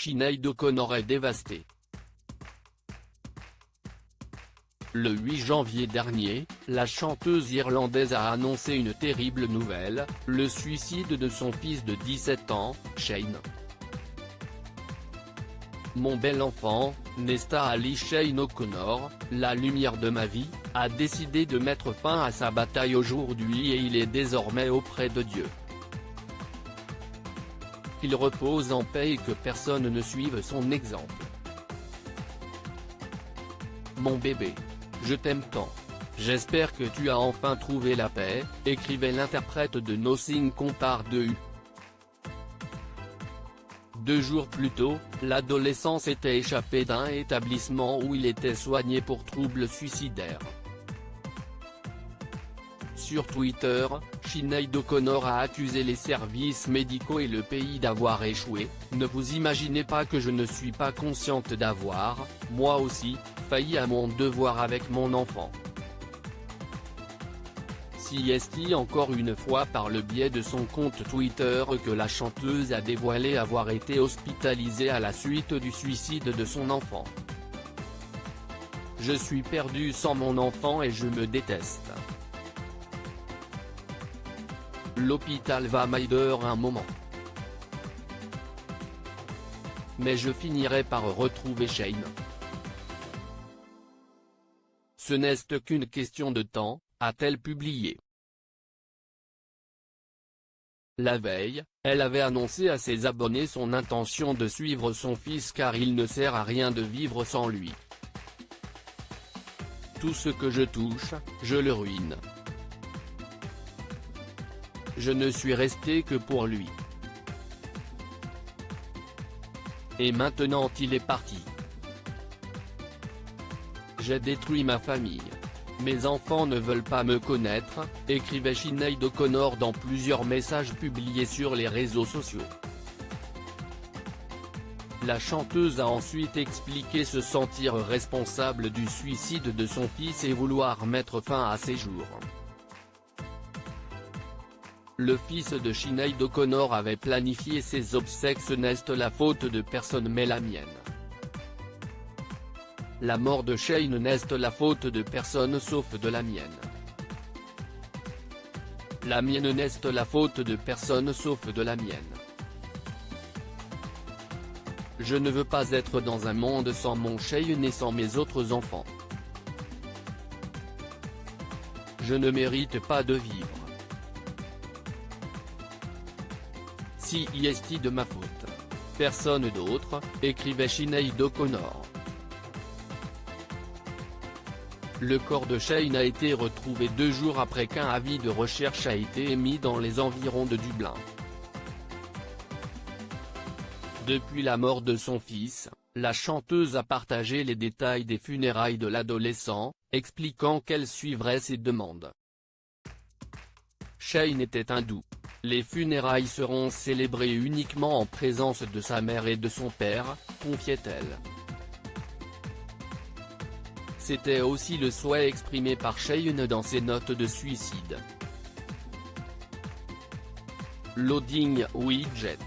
Sinéad O'Connor est dévastée. Le 8 janvier dernier, la chanteuse irlandaise a annoncé une terrible nouvelle, le suicide de son fils de 17 ans, Shane. Mon bel enfant, Nesta Ali Shane O'Connor, la lumière de ma vie, a décidé de mettre fin à sa bataille aujourd'hui et il est désormais auprès de Dieu. Qu'il repose en paix et que personne ne suive son exemple. Mon bébé. Je t'aime tant. J'espère que tu as enfin trouvé la paix, écrivait l'interprète de Nothing Compares de U. 2 jours plus tôt, l'adolescent s'était échappé d'un établissement où il était soigné pour troubles suicidaires. Sur Twitter, Sinéad O'Connor a accusé les services médicaux et le pays d'avoir échoué. Ne vous imaginez pas que je ne suis pas consciente d'avoir, moi aussi, failli à mon devoir avec mon enfant. C'est encore une fois par le biais de son compte Twitter que la chanteuse a dévoilé avoir été hospitalisée à la suite du suicide de son enfant. Je suis perdue sans mon enfant et je me déteste. L'hôpital va m'aider un moment. Mais je finirai par retrouver Shane. Ce n'est qu'une question de temps, a-t-elle publié. La veille, elle avait annoncé à ses abonnés son intention de suivre son fils car il ne sert à rien de vivre sans lui. Tout ce que je touche, je le ruine. Je ne suis restée que pour lui. Et maintenant il est parti. J'ai détruit ma famille. Mes enfants ne veulent pas me connaître, écrivait Sinéad O'Connor dans plusieurs messages publiés sur les réseaux sociaux. La chanteuse a ensuite expliqué se sentir responsable du suicide de son fils et vouloir mettre fin à ses jours. Le fils de Sinéad O'Connor avait planifié ses obsèques. Ce n'est la faute de personne mais la mienne. La mort de Shane n'est la faute de personne sauf de la mienne. La mienne n'est la faute de personne sauf de la mienne. Je ne veux pas être dans un monde sans mon Shane et sans mes autres enfants. Je ne mérite pas de vivre. C'est de ma faute. Personne d'autre, écrivait Sinéad O'Connor. Le corps de Shane a été retrouvé 2 jours après qu'un avis de recherche a été émis dans les environs de Dublin. Depuis la mort de son fils, la chanteuse a partagé les détails des funérailles de l'adolescent, expliquant qu'elle suivrait ses demandes. Shane était hindou. Les funérailles seront célébrées uniquement en présence de sa mère et de son père, confiait-elle. C'était aussi le souhait exprimé par Shane dans ses notes de suicide. Loading widget.